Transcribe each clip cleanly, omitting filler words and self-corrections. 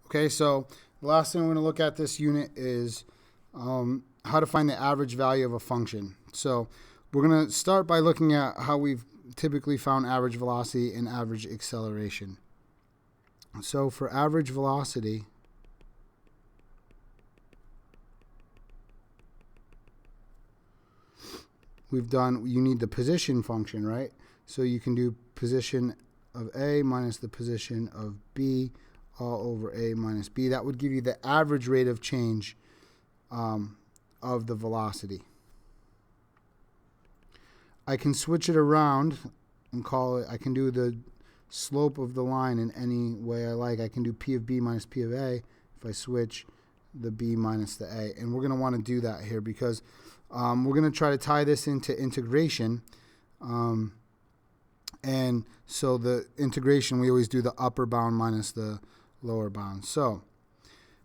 Okay, so the last thing we're going to look at this unit is how to find the average value of a function. So we're going to start by looking at how we've typically found average velocity and average acceleration. So for average velocity, you need the position function, right? So you can do position of A minus the position of B all over A minus B. That would give you the average rate of change of the velocity. I can switch it around and call it, I can do the slope of the line in any way I like. I can do P of B minus P of A if I switch the B minus the A. And we're going to want to do that here because we're going to try to tie this into integration. And so the integration, we always do the upper bound minus the lower bound. So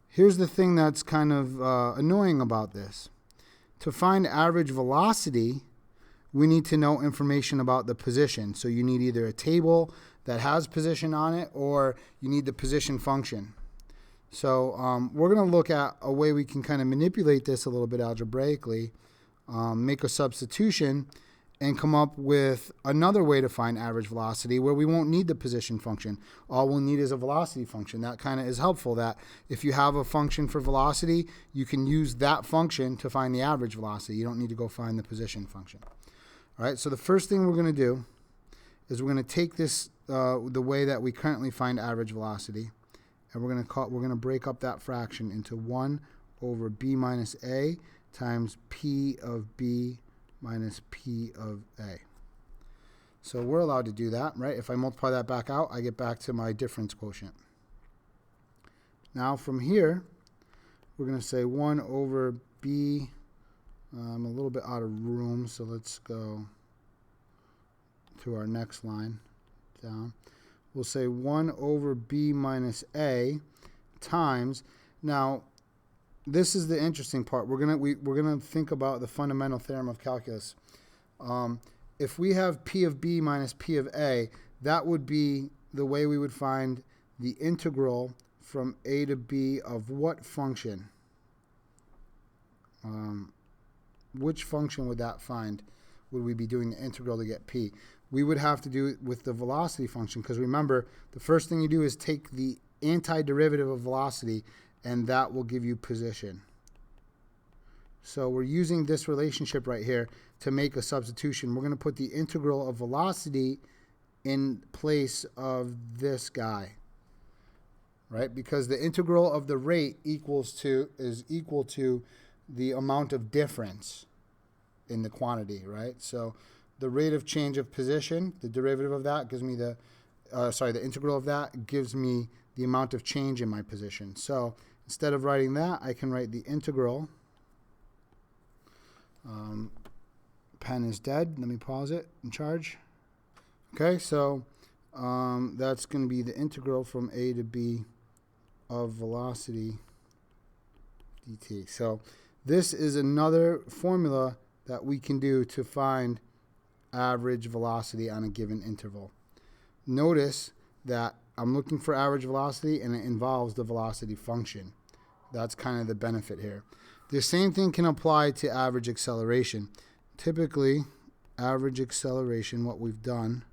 here's the thing that's kind of annoying about this. To find average velocity, we need to know information about the position. So you need either a table that has position on it or you need the position function. So we're going to look at a way we can kind of manipulate this a little bit algebraically, make a substitution, and come up with another way to find average velocity where we won't need the position function. All we'll need is a velocity function. That kind of is helpful, that if you have a function for velocity, you can use that function to find the average velocity. You don't need to go find the position function. All right, so the first thing we're going to do is we're going to take this the way that we currently find average velocity, and we're going to break up that fraction into 1 over B minus A times P of B minus P of A. So we're allowed to do that, right? If I multiply that back out, I get back to my difference quotient. Now from here, we're going to say 1 over B. I'm a little bit out of room, so let's go to our next line down. We'll say 1 over B minus A times. Now, this is the interesting part. We're gonna think about the fundamental theorem of calculus. If we have P of B minus P of A, that would be the way we would find the integral from A to B of what function? Which function would that find? Would we be doing the integral to get P? We would have to do it with the velocity function, because remember, the first thing you do is take the antiderivative of velocity, and that will give you position. So we're using this relationship right here to make a substitution. We're going to put the integral of velocity in place of this guy, right? Because the integral of the rate is equal to the amount of difference in the quantity, right? So the rate of change of position, the derivative of that gives me the integral of that gives me the amount of change in my position. So instead of writing that, I can write the integral. Pen is dead. Let me pause it and charge. Okay, so that's going to be the integral from A to B of velocity dt. So this is another formula that we can do to find average velocity on a given interval. Notice that I'm looking for average velocity and it involves the velocity function. That's kind of the benefit here. The same thing can apply to average acceleration. Typically, average acceleration, what we've done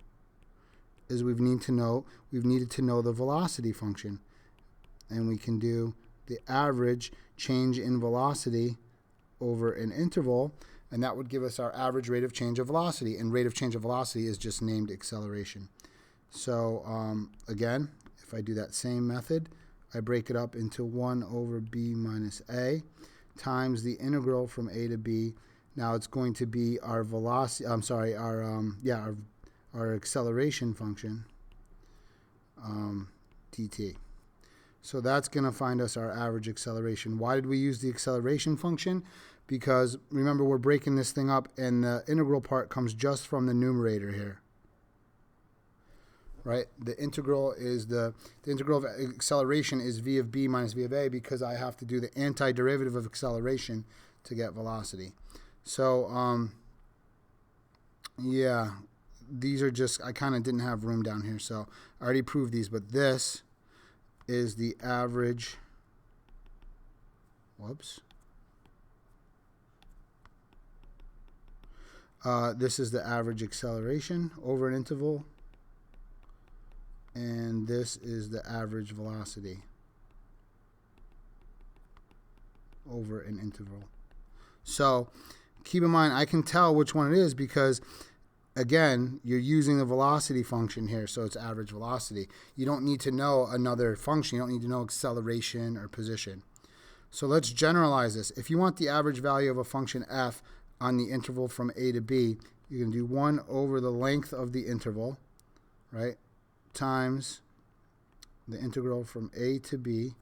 is we've needed to know the velocity function. And we can do the average change in velocity over an interval, and that would give us our average rate of change of velocity. And rate of change of velocity is just named acceleration. So again, if I do that same method, I break it up into 1 over B minus A times the integral from A to B. Now it's going to be our velocity, our acceleration function, dt. So that's going to find us our average acceleration. Why did we use the acceleration function? Because remember, we're breaking this thing up and the integral part comes just from the numerator here. Right? The integral of acceleration is v of b minus v of a, because I have to do the antiderivative of acceleration to get velocity. So yeah, these are just, I kind of didn't have room down here, so I already proved these, but this is the average, whoops, this is the average acceleration over an interval, and this is the average velocity over an interval. So keep in mind, I can tell which one it is because, again, you're using the velocity function here, so it's average velocity. You don't need to know another function. You don't need to know acceleration or position. So let's generalize this. If you want the average value of a function f on the interval from a to b, you can do 1 over the length of the interval, right, times the integral from a to b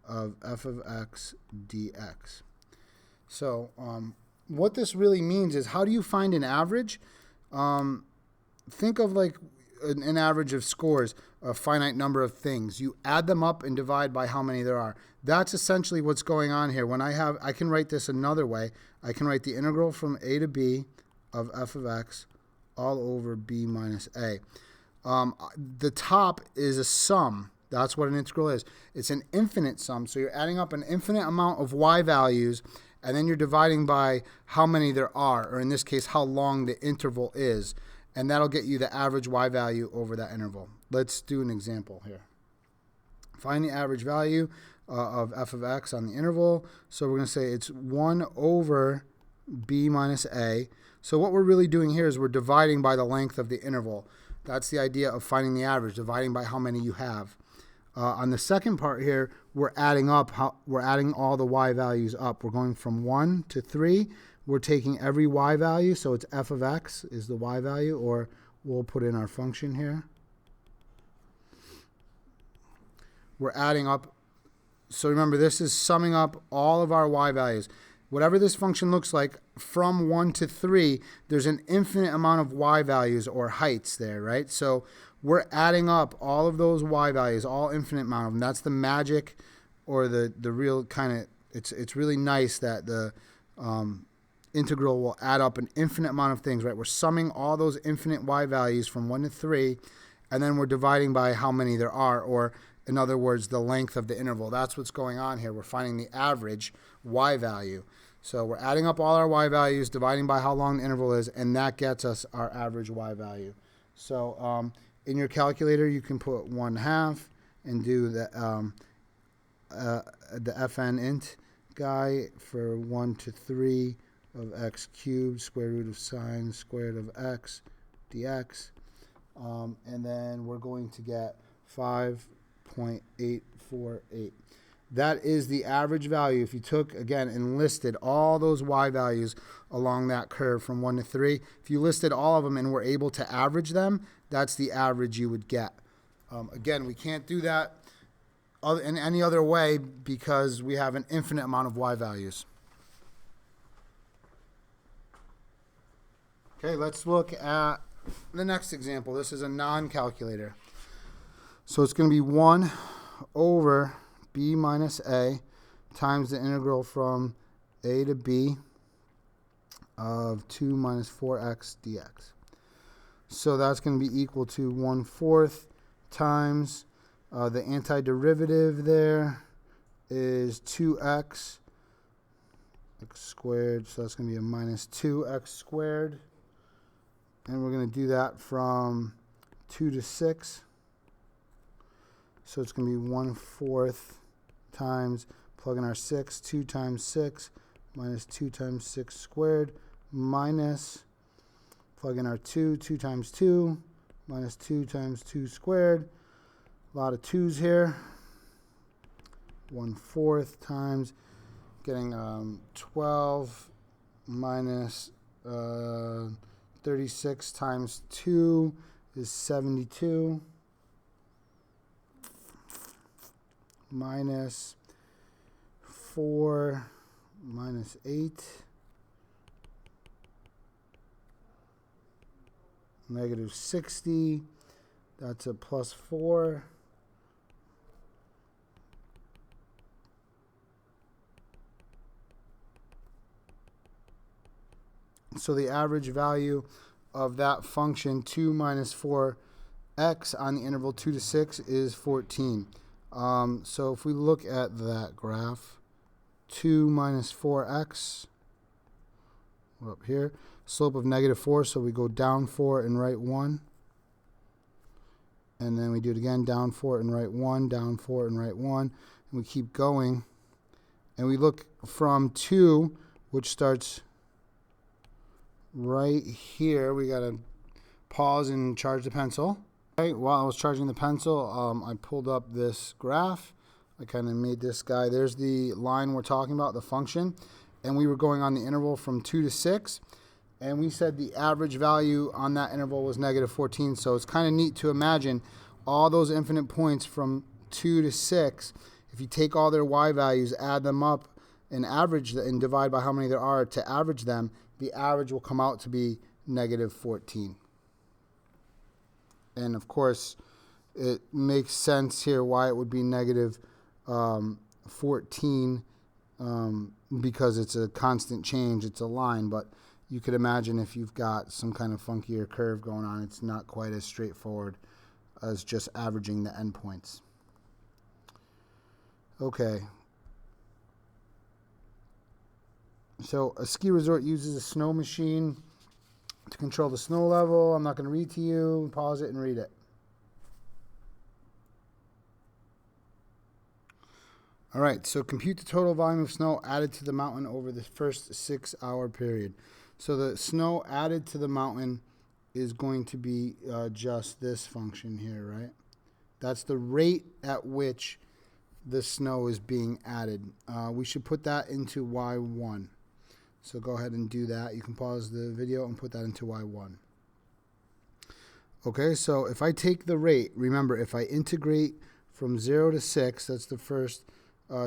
of f of x dx. So what this really means is, how do you find an average? Think of like an average of scores, a finite number of things. You add them up and divide by how many there are. That's essentially what's going on here. When I can write this another way. I can write the integral from a to b of f of x all over b minus a. The top is a sum. That's what an integral is. It's an infinite sum. So you're adding up an infinite amount of y values, and then you're dividing by how many there are, or in this case, how long the interval is. And that'll get you the average y value over that interval. Let's do an example here. Find the average value of f of x on the interval. So we're going to say it's 1 over b minus a. So what we're really doing here is we're dividing by the length of the interval. That's the idea of finding the average, dividing by how many you have. On the second part here, we're adding all the y values up. We're going from 1 to 3. We're taking every y value, so it's f of x is the y value, or we'll put in our function here. We're adding up. So remember, this is summing up all of our y values. Whatever this function looks like, from 1 to 3, there's an infinite amount of y values or heights there, right? So we're adding up all of those y values, all infinite amount of them. That's the magic, or the real kind of, it's really nice that the integral will add up an infinite amount of things, right? We're summing all those infinite y values from 1 to 3, and then we're dividing by how many there are, or in other words, the length of the interval. That's what's going on here. We're finding the average y value. So we're adding up all our y values, dividing by how long the interval is, and that gets us our average y value. So in your calculator, you can put 1/2 and do the fn int guy for 1 to 3 of x cubed, square root of sine squared of x dx. And then we're going to get 5.848. That is the average value. If you took, again, and listed all those y values along that curve from 1 to 3, if you listed all of them and were able to average them, that's the average you would get. Again, we can't do that in any other way because we have an infinite amount of y values. Okay, let's look at the next example. This is a non-calculator. So it's going to be 1 over b minus a times the integral from a to b of 2 minus 4x dx. So that's going to be equal to 1/4 times the antiderivative there is 2x squared. So that's going to be a minus 2x squared. And we're going to do that from 2 to 6. So it's going to be 1/4 times, plug in our 6, 2 times 6, minus 2 times 6 squared, minus, plug in our 2, 2 times 2, minus 2 times 2 squared. A lot of 2's here. 1/4 times, getting 12 minus 36 times 2 is 72. Minus 4 minus 8. Negative 60. That's a plus 4. So the average value of that function, 2 minus 4x on the interval 2 to 6, is 14. So if we look at that graph, 2 minus 4x, we're up here, slope of -4, so we go down 4 and right 1. And then we do it again, down 4 and right 1, down 4 and right 1. And we keep going. And we look from 2, which starts right here. We got to pause and charge the pencil. Okay, while I was charging the pencil, I pulled up this graph. I kind of made this guy. There's the line we're talking about, the function. And we were going on the interval from 2 to 6. And we said the average value on that interval was -14. So it's kind of neat to imagine all those infinite points from 2 to 6. If you take all their y values, add them up, and average and divide by how many there are to average them, the average will come out to be -14. And of course, it makes sense here why it would be -14 because it's a constant change. It's a line, but you could imagine if you've got some kind of funkier curve going on, it's not quite as straightforward as just averaging the endpoints. Okay. So a ski resort uses a snow machine to control the snow level. I'm not going to read to you. Pause it and read it. All right, so compute the total volume of snow added to the mountain over the first 6-hour period. So the snow added to the mountain is going to be just this function here, right? That's the rate at which the snow is being added. We should put that into y1. So go ahead and do that. You can pause the video and put that into y1. Okay, so if I take the rate, remember, if I integrate from 0 to 6, that's the first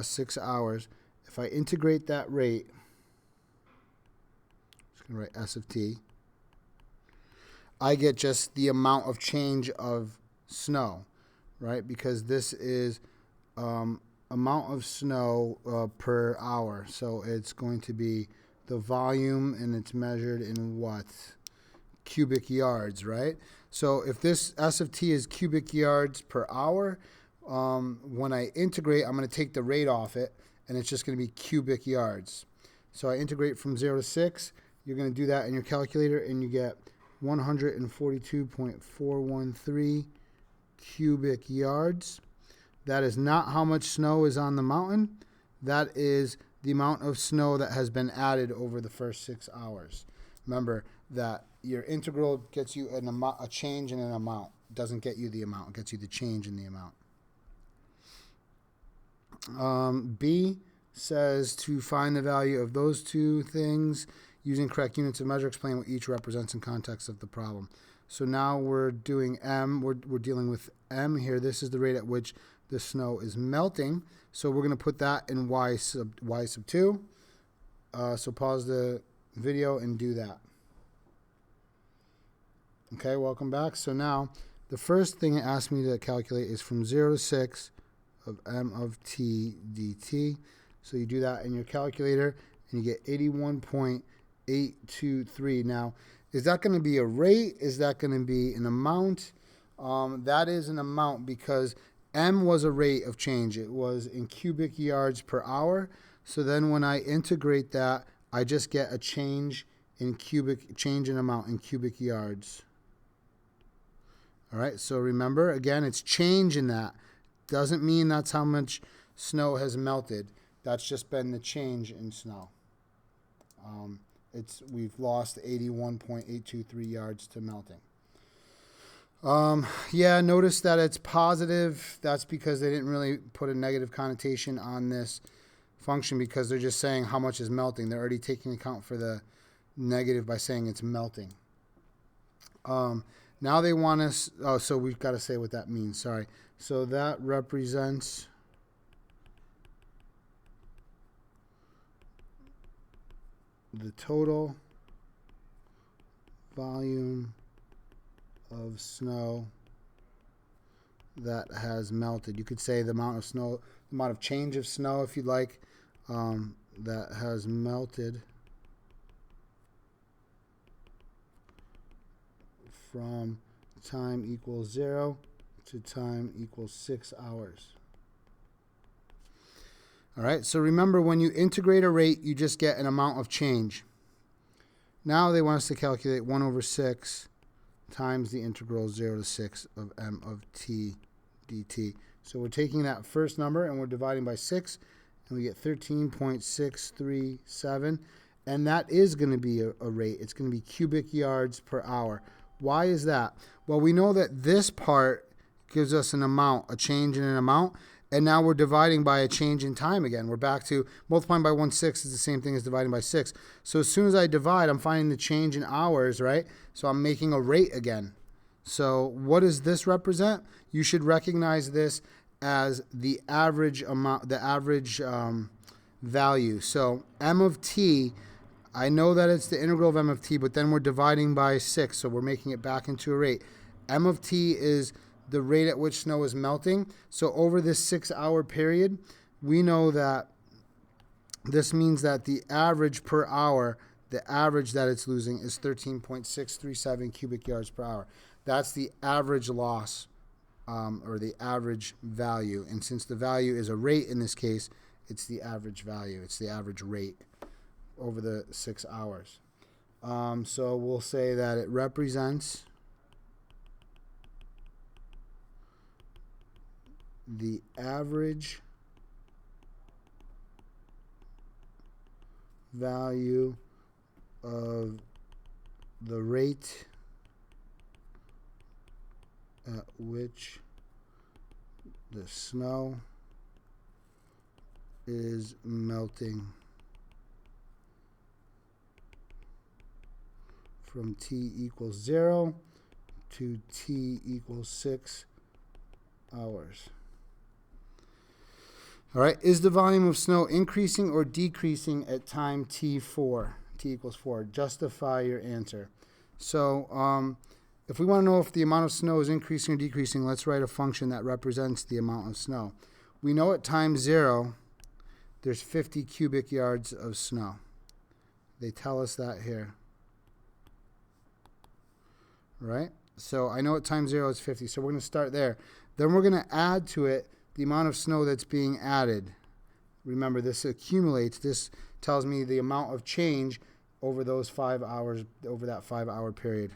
6 hours. If I integrate that rate, I'm just going to write S of t, I get just the amount of change of snow, right? Because this is amount of snow per hour. So it's going to be the volume, and it's measured in what? Cubic yards, right? So if this S of t is cubic yards per hour, when I integrate, I'm going to take the rate off it, and it's just going to be cubic yards. So I integrate from 0 to 6. You're going to do that in your calculator, and you get 142.413 cubic yards. That is not how much snow is on the mountain. That is the amount of snow that has been added over the first 6 hours. Remember that your integral gets you a change in an amount. It doesn't get you the amount. It gets you the change in the amount. B says to find the value of those two things using correct units of measure. Explain what each represents in context of the problem. So now we're doing M. We're dealing with M here. This is the rate at which the snow is melting. So we're going to put that in y sub 2. So pause the video and do that. Okay, welcome back. So now the first thing it asked me to calculate is from 0 to 6 of m of t dt. So you do that in your calculator and you get 81.823. Now, is that going to be a rate? Is that going to be an amount? That is an amount because m was a rate of change. It was in cubic yards per hour. So then when I integrate that, I just get a change in amount in cubic yards. All right, so remember, again, it's change in that. Doesn't mean that's how much snow has melted. That's just been the change in snow. We've lost 81.823 yards to melting. Yeah, notice that it's positive. That's because they didn't really put a negative connotation on this function because they're just saying how much is melting. They're already taking account for the negative by saying it's melting. Now they want us, so we've got to say what that means, sorry. So that represents the total volume of snow that has melted. You could say the amount of snow, the amount of change of snow, if you'd like, that has melted from time equals 0 to time equals 6 hours. All right, so remember, when you integrate a rate, you just get an amount of change. Now they want us to calculate 1 over 6 times the integral 0 to 6 of m of t dt. So we're taking that first number and we're dividing by 6, and we get 13.637. And that is going to be a rate. It's going to be cubic yards per hour. Why is that? Well, we know that this part gives us an amount, a change in an amount, and now we're dividing by a change in time again. We're back to multiplying by 1/6 is the same thing as dividing by 6. So as soon as I divide, I'm finding the change in hours, right? So I'm making a rate again. So what does this represent? You should recognize this as the average amount, the average value. So m of t, I know that it's the integral of m of t, but then we're dividing by 6, so we're making it back into a rate. M of t is the rate at which snow is melting. So over this 6-hour period, we know that this means that the average per hour, the average that it's losing is 13.637 cubic yards per hour. That's the average loss, or the average value. And since the value is a rate in this case, it's the average value. It's the average rate over the 6 hours. So we'll say that it represents the average value of the rate at which the snow is melting from t equals 0 to t equals 6 hours. All right, is the volume of snow increasing or decreasing at time t4, t equals 4? Justify your answer. So if we want to know if the amount of snow is increasing or decreasing, let's write a function that represents the amount of snow. We know at time 0, there's 50 cubic yards of snow. They tell us that here. Right? So I know at time 0 it's 50, so we're going to start there. Then we're going to add to it the amount of snow that's being added. Remember, this accumulates. This tells me the amount of change over those 5 hours, over that 5-hour period.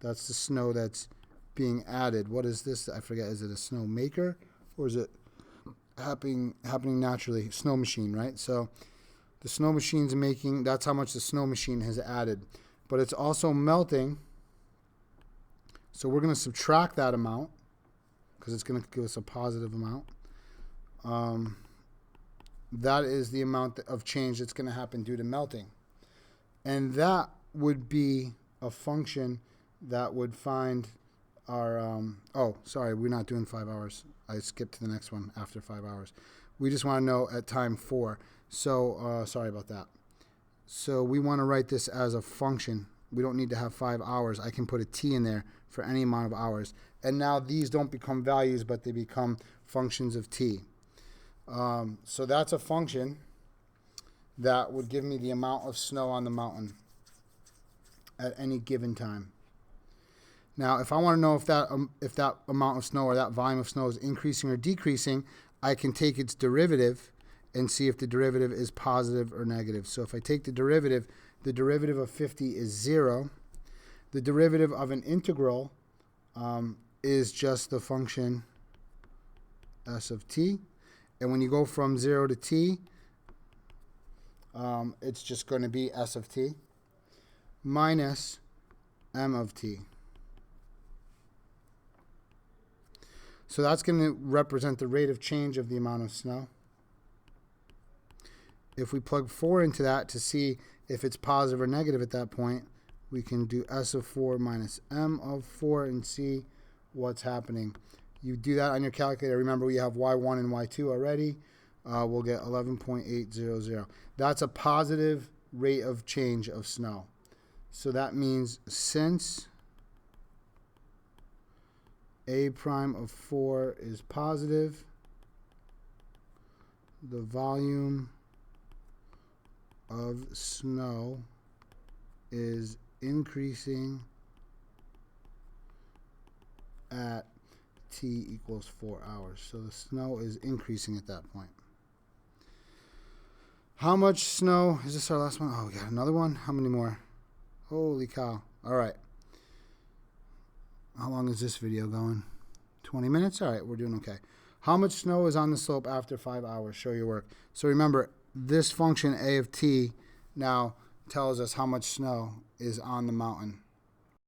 That's the snow that's being added. What is this? I forget. Is it a snow maker or is it happening naturally? Snow machine, right? So the snow machine's making, that's how much the snow machine has added. But it's also melting. So we're going to subtract that amount, because it's going to give us a positive amount. That is the amount of change that's going to happen due to melting. And that would be a function that would find our, oh, sorry, we're not doing 5 hours. I skipped to the next one after 5 hours. We just want to know at time 4. So, sorry about that. So we want to write this as a function. We don't need to have 5 hours. I can put a t in there for any amount of hours. And now these don't become values, but they become functions of t. So that's a function that would give me the amount of snow on the mountain at any given time. Now, if I want to know if that amount of snow or that volume of snow is increasing or decreasing, I can take its derivative and see if the derivative is positive or negative. So if I take the derivative of 50 is 0. The derivative of an integral is just the function s of t. And when you go from 0 to t, it's just going to be s of t minus m of t. So that's going to represent the rate of change of the amount of snow. If we plug 4 into that to see if it's positive or negative at that point, we can do s of 4 minus m of 4 and see what's happening. You do that on your calculator. Remember, we have y1 and y2 already. We'll get 11.800. That's a positive rate of change of snow. So that means since a prime of 4 is positive, the volume of snow is increasing at t equals 4 hours. So the snow is increasing at that point. How much snow? Is this our last one? Oh, we got another one? How many more? Holy cow. All right. How long is this video going? 20 minutes? All right, we're doing okay. How much snow is on the slope after 5 hours? Show your work. So remember, this function a of t now tells us how much snow is on the mountain.